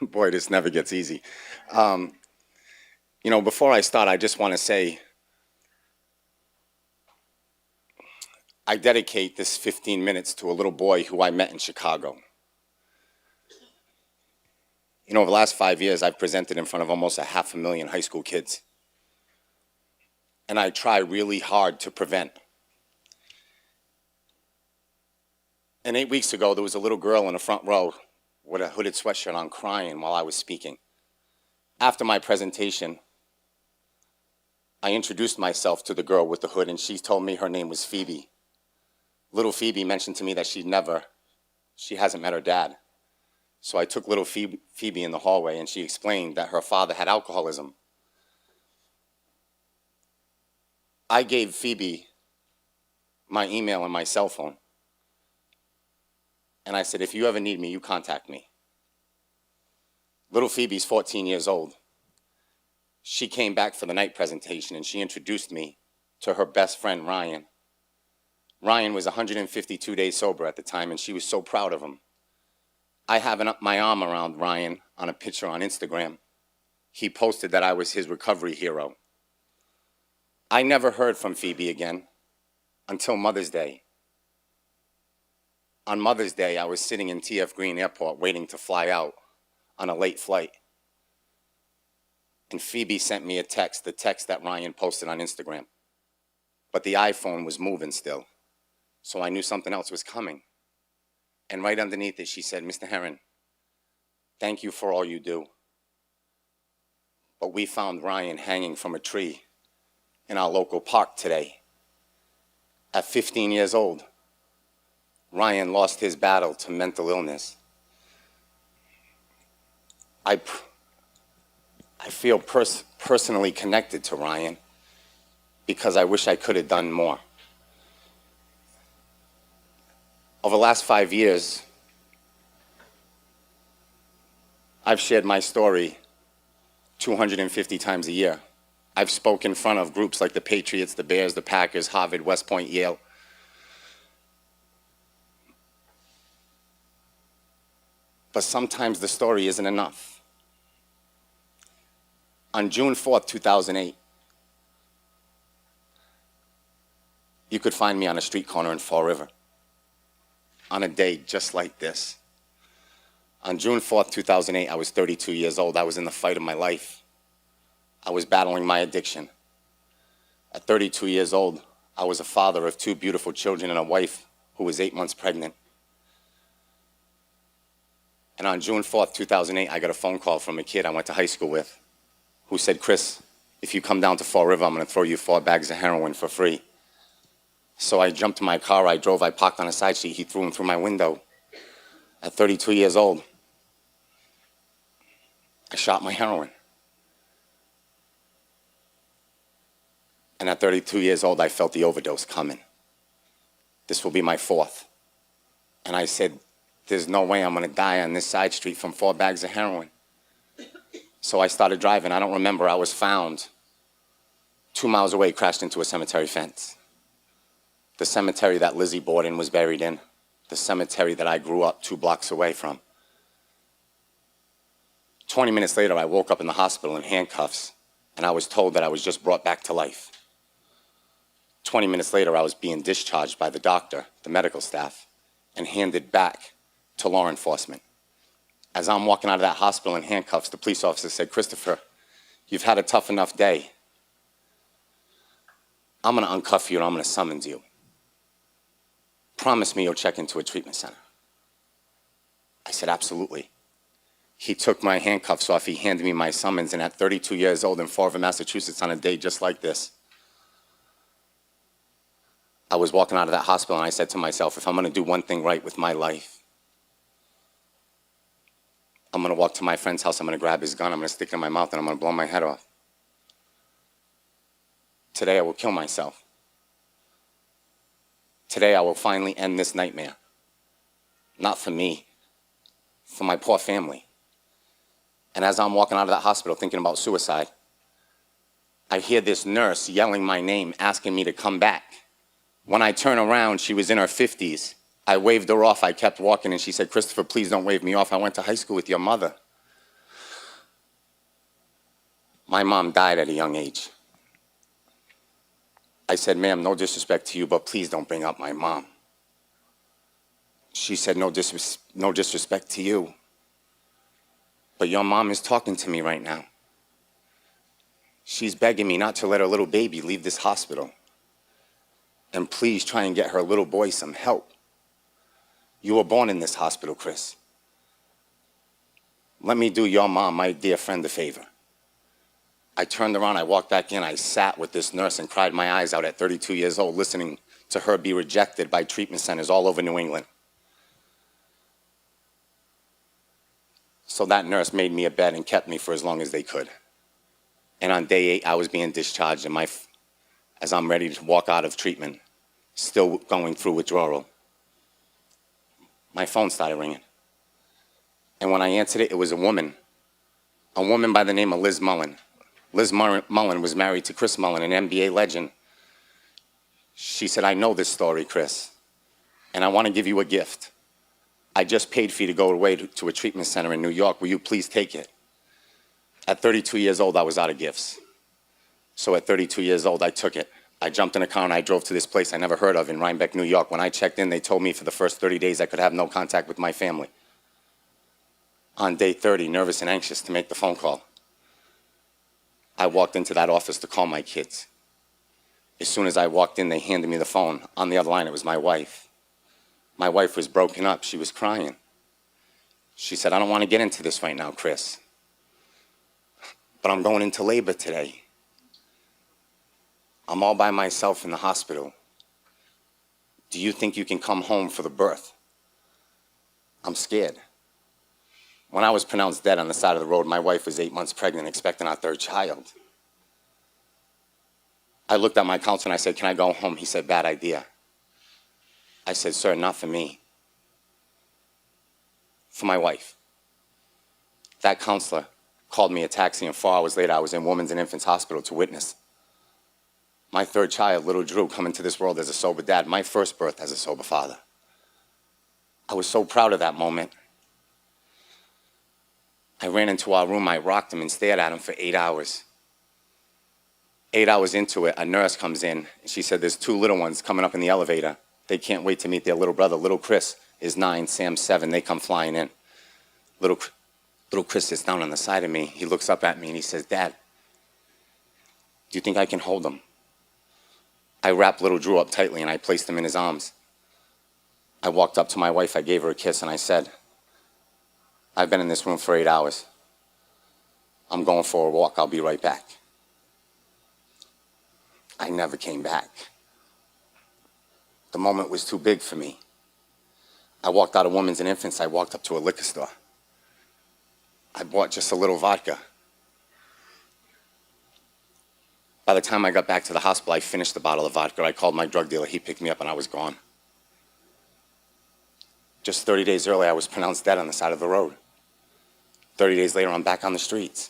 Boy, this never gets easy. Um, Before I start, I just want to say I dedicate this 15 minutes to a little boy who I met in Chicago. Over the last 5 years, I've presented in front of almost 500,000 high school kids. And I try really hard to prevent. And 8 weeks ago, there was a little girl in the front row with a hooded sweatshirt on crying while I was speaking. After my presentation, I introduced myself to the girl with the hood, and she told me her name was Phoebe. Little Phoebe mentioned to me that she hasn't met her dad. So I took little Phoebe in the hallway, and she explained that her father had alcoholism. I gave Phoebe my email and my cell phone. And I said, if you ever need me, you contact me. Little Phoebe's 14 years old. She came back for the night presentation, and she introduced me to her best friend, Ryan. Ryan was 152 days sober at the time, and she was so proud of him. I have my arm around Ryan on a picture on Instagram. He posted that I was his recovery hero. I never heard from Phoebe again until Mother's Day. On Mother's Day, I was sitting in TF Green Airport waiting to fly out on a late flight. And Phoebe sent me a text, the text that Ryan posted on Instagram. But the iPhone was moving still, so I knew something else was coming. And right underneath it, she said, Mr. Herren, thank you for all you do. But we found Ryan hanging from a tree in our local park today. At 15 years old, Ryan lost his battle to mental illness. I feel personally connected to Ryan because I wish I could have done more. Over the last 5 years, I've shared my story 250 times a year. I've spoken in front of groups like the Patriots, the Bears, the Packers, Harvard, West Point, Yale. But sometimes the story isn't enough. On June 4th, 2008, you could find me on a street corner in Fall River on a day just like this. On June 4th, 2008, I was 32 years old. I was in the fight of my life. I was battling my addiction. At 32 years old, I was a father of 2 beautiful children and a wife who was 8 months pregnant. And on June 4th, 2008, I got a phone call from a kid I went to high school with who said, Chris, if you come down to Fall River, I'm going to throw you 4 bags of heroin for free. So I jumped in my car, I drove, I parked on a side street, he threw them through my window. At 32 years old, I shot my heroin. And at 32 years old, I felt the overdose coming. This will be my 4th. And I said, there's no way I'm going to die on this side street from 4 bags of heroin. So I started driving. I don't remember. I was found 2 miles away, crashed into a cemetery fence. The cemetery that Lizzie Borden was buried in. The cemetery that I grew up 2 blocks away from. 20 minutes later, I woke up in the hospital in handcuffs, and I was told that I was just brought back to life. 20 minutes later, I was being discharged by the doctor, the medical staff, and handed back to law enforcement. As I'm walking out of that hospital in handcuffs, the police officer said, Christopher, you've had a tough enough day. I'm going to uncuff you and I'm going to summons you. Promise me you'll check into a treatment center. I said, absolutely. He took my handcuffs off, he handed me my summons, and at 32 years old in Fall River, Massachusetts, on a day just like this, I was walking out of that hospital and I said to myself, if I'm going to do one thing right with my life, I'm going to walk to my friend's house, I'm going to grab his gun, I'm going to stick it in my mouth, and I'm going to blow my head off. Today I will kill myself. Today I will finally end this nightmare. Not for me, for my poor family. And as I'm walking out of that hospital thinking about suicide, I hear this nurse yelling my name, asking me to come back. When I turn around, she was in her 50s. I waved her off, I kept walking, and she said, Christopher, please don't wave me off. I went to high school with your mother. My mom died at a young age. I said, ma'am, no disrespect to you, but please don't bring up my mom. She said, no disrespect to you, but your mom is talking to me right now. She's begging me not to let her little baby leave this hospital. And please try and get her little boy some help. You were born in this hospital, Chris. Let me do your mom, my dear friend, a favor. I turned around, I walked back in, I sat with this nurse and cried my eyes out at 32 years old, listening to her be rejected by treatment centers all over New England. So that nurse made me a bed and kept me for as long as they could. And on day 8, I was being discharged, and as I'm ready to walk out of treatment, still going through withdrawal, my phone started ringing. And when I answered it, it was a woman by the name of Liz Mullen. Liz Mullen was married to Chris Mullen, an NBA legend. She said, I know this story, Chris, and I want to give you a gift. I just paid for you to go away to a treatment center in New York. Will you please take it? At 32 years old, I was out of gifts. So at 32 years old, I took it. I jumped in a car and I drove to this place I never heard of in Rhinebeck, New York. When I checked in, they told me for the first 30 days I could have no contact with my family. On day 30, nervous and anxious to make the phone call, I walked into that office to call my kids. As soon as I walked in, they handed me the phone. On the other line, it was my wife. My wife was broken up. She was crying. She said, I don't want to get into this right now, Chris, but I'm going into labor today. I'm all by myself in the hospital. Do you think you can come home for the birth? I'm scared. When I was pronounced dead on the side of the road, my wife was 8 months pregnant, expecting our 3rd child. I looked at my counselor and I said, can I go home? He said, bad idea. I said, sir, not for me. For my wife. That counselor called me a taxi, and 4 hours later, I was in Women's and Infants Hospital to witness my 3rd child, little Drew, come into this world as a sober dad, my first birth as a sober father. I was so proud of that moment. I ran into our room, I rocked him and stared at him for 8 hours. 8 hours into it, a nurse comes in, and she said, there's 2 little ones coming up in the elevator. They can't wait to meet their little brother. Little Chris is 9, Sam's 7. They come flying in. Little Chris sits down on the side of me. He looks up at me and he says, Dad, do you think I can hold him? I wrapped little Drew up tightly and I placed him in his arms. I walked up to my wife, I gave her a kiss, and I said, I've been in this room for 8 hours. I'm going for a walk. I'll be right back. I never came back. The moment was too big for me. I walked out of Women's and Infants. I walked up to a liquor store. I bought just a little vodka. By the time I got back to the hospital, I finished the bottle of vodka. I called my drug dealer. He picked me up and I was gone. Just 30 days earlier, I was pronounced dead on the side of the road. 30 days later, I'm back on the streets.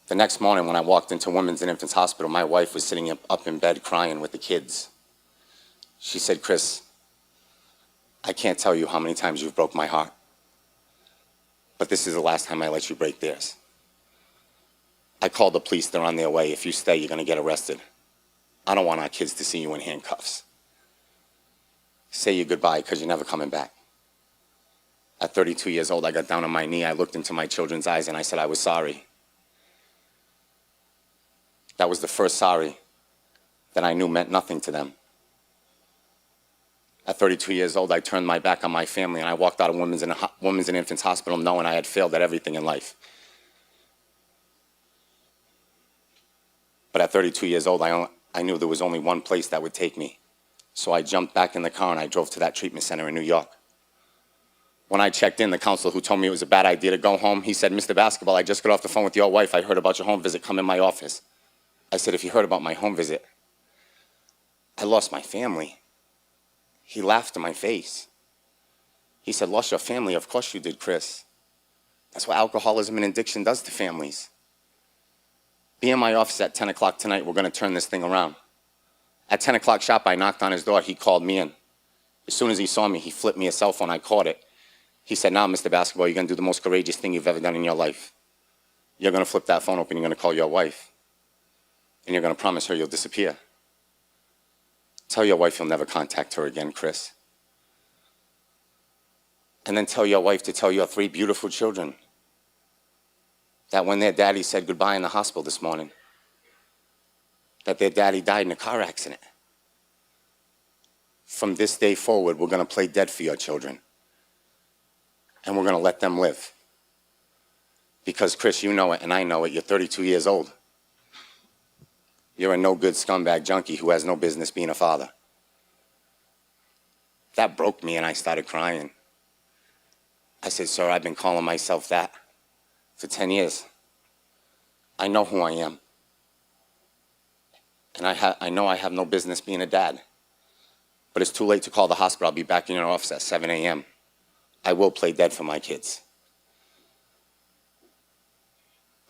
The next morning when I walked into Women's and Infants Hospital, my wife was sitting up in bed crying with the kids. She said, Chris, I can't tell you how many times you've broke my heart, but this is the last time I let you break theirs. I called the police. They're on their way. If you stay, you're going to get arrested. I don't want our kids to see you in handcuffs. Say your goodbye because you're never coming back. At 32 years old, I got down on my knee. I looked into my children's eyes and I said I was sorry. That was the first sorry that I knew meant nothing to them. At 32 years old, I turned my back on my family and I walked out of Women's and Infants Hospital knowing I had failed at everything in life. But at 32 years old, I knew there was only one place that would take me. So I jumped back in the car and I drove to that treatment center in New York. When I checked in, the counselor who told me it was a bad idea to go home, he said, Mr. Basketball, I just got off the phone with your wife. I heard about your home visit. Come in my office. I said, if you heard about my home visit, I lost my family. He laughed in my face. He said, lost your family? Of course you did, Chris. That's what alcoholism and addiction does to families. Be in my office at 10 o'clock tonight. We're going to turn this thing around. At 10 o'clock sharp, I knocked on his door. He called me in. As soon as he saw me, he flipped me a cell phone. I caught it. He said, "Now, Mr. Basketball, you're going to do the most courageous thing you've ever done in your life. You're going to flip that phone open, you're going to call your wife, and you're going to promise her you'll disappear. Tell your wife you'll never contact her again, Chris. And then tell your wife to tell your 3 beautiful children that when their daddy said goodbye in the hospital this morning, that their daddy died in a car accident. From this day forward, we're going to play dead for your children. And we're going to let them live. Because, Chris, you know it and I know it. You're 32 years old. You're a no-good scumbag junkie who has no business being a father." That broke me and I started crying. I said, "Sir, I've been calling myself that for 10 years. I know who I am. And I know I have no business being a dad. But it's too late to call the hospital. I'll be back in your office at 7 a.m. I will play dead for my kids."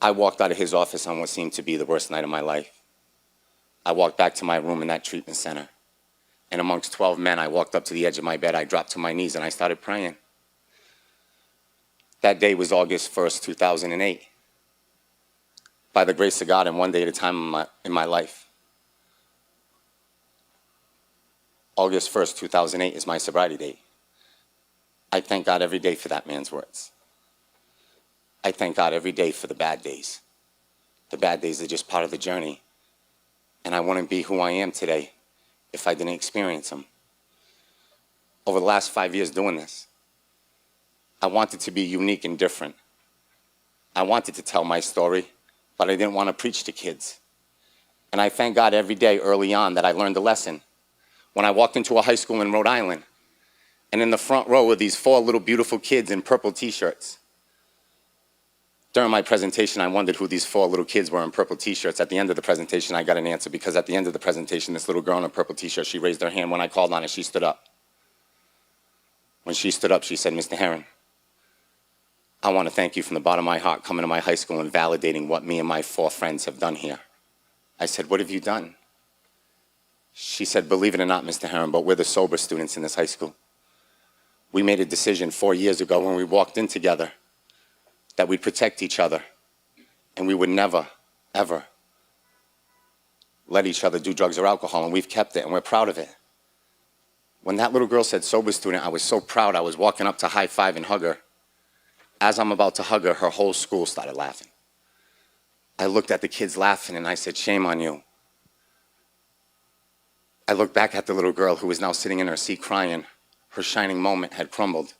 I walked out of his office on what seemed to be the worst night of my life. I walked back to my room in that treatment center. And amongst 12 men, I walked up to the edge of my bed. I dropped to my knees and I started praying. That day was August 1st, 2008. By the grace of God, and one day at a time in my life. August 1st, 2008 is my sobriety date. I thank God every day for that man's words. I thank God every day for the bad days. The bad days are just part of the journey. And I wouldn't be who I am today if I didn't experience them. Over the last 5 years doing this, I wanted to be unique and different. I wanted to tell my story, but I didn't want to preach to kids. And I thank God every day early on that I learned a lesson. When I walked into a high school in Rhode Island, and in the front row were these 4 little beautiful kids in purple t-shirts. During my presentation, I wondered who these 4 little kids were in purple t-shirts. At the end of the presentation, I got an answer, because at the end of the presentation, this little girl in a purple t-shirt, she raised her hand. When I called on her, she stood up. When she stood up, she said, "Mr. Herren, I want to thank you from the bottom of my heart coming to my high school and validating what me and my 4 friends have done here." I said, "What have you done?" She said, "Believe it or not, Mr. Herren, but we're the sober students in this high school. We made a decision 4 years ago when we walked in together that we'd protect each other and we would never, ever let each other do drugs or alcohol, and we've kept it and we're proud of it." When that little girl said sober student, I was so proud. I was walking up to high five and hug her. As I'm about to hug her, her whole school started laughing. I looked at the kids laughing and I said, "Shame on you." I looked back at the little girl who was now sitting in her seat crying. Her shining moment had crumbled.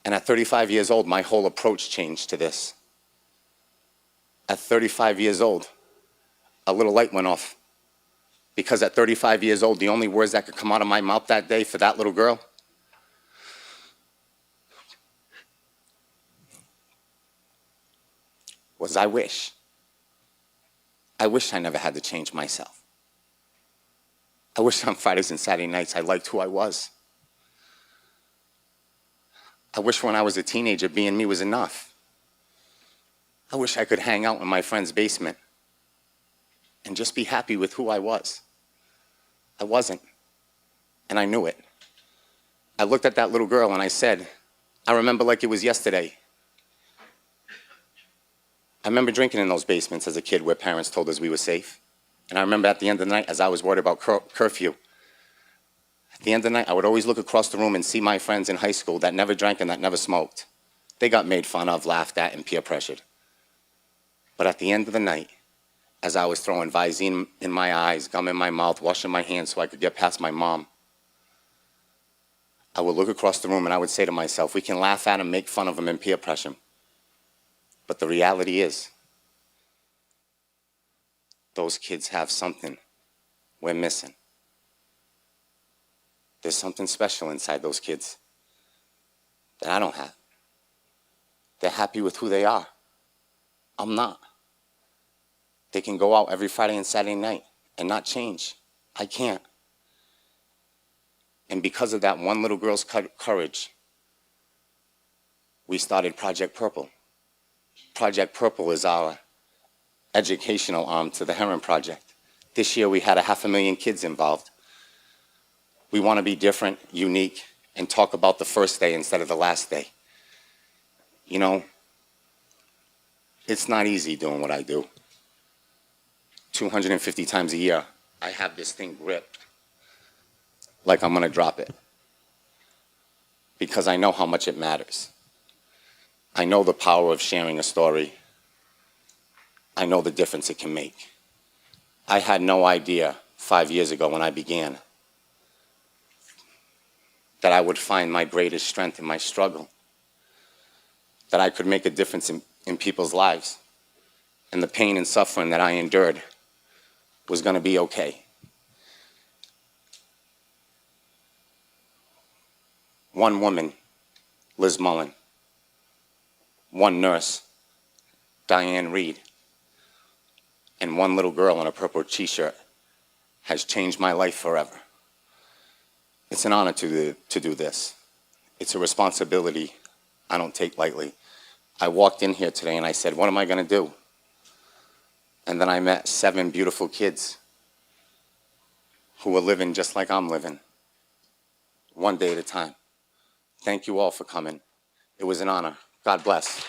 And at 35 years old, my whole approach changed to this. At 35 years old, a little light went off. Because at 35 years old, the only words that could come out of my mouth that day for that little girl was, I wish I never had to change myself. I wish on Fridays and Saturday nights I liked who I was. I wish when I was a teenager being me was enough. I wish I could hang out in my friend's basement and just be happy with who I was. I wasn't, and I knew it. I looked at that little girl and I said, I remember like it was yesterday. I remember drinking in those basements as a kid where parents told us we were safe. And I remember at the end of the night, as I was worried about curfew, at the end of the night, I would always look across the room and see my friends in high school that never drank and that never smoked. They got made fun of, laughed at, and peer pressured. But at the end of the night, as I was throwing Visine in my eyes, gum in my mouth, washing my hands so I could get past my mom, I would look across the room and I would say to myself, we can laugh at him, make fun of him, and peer pressure him. But the reality is, those kids have something we're missing. There's something special inside those kids that I don't have. They're happy with who they are. I'm not. They can go out every Friday and Saturday night and not change. I can't. And because of that one little girl's courage, we started Project Purple. Project Purple is our educational arm to the Herren Project. This year we had 500,000 kids involved. We want to be different, unique, and talk about the first day instead of the last day. You know, it's not easy doing what I do. 250 times a year, I have this thing gripped like I'm going to drop it, because I know how much it matters. I know the power of sharing a story. I know the difference it can make. I had no idea 5 years ago when I began that I would find my greatest strength in my struggle, that I could make a difference in people's lives, and the pain and suffering that I endured was going to be okay. One woman, Liz Mullen. One nurse, Diane Reed. And one little girl in a purple t-shirt has changed my life forever. It's an honor to do this. It's a responsibility I don't take lightly. I walked in here today and I said, what am I going to do? And then I met 7 beautiful kids who are living just like I'm living, one day at a time. Thank you all for coming. It was an honor. God bless.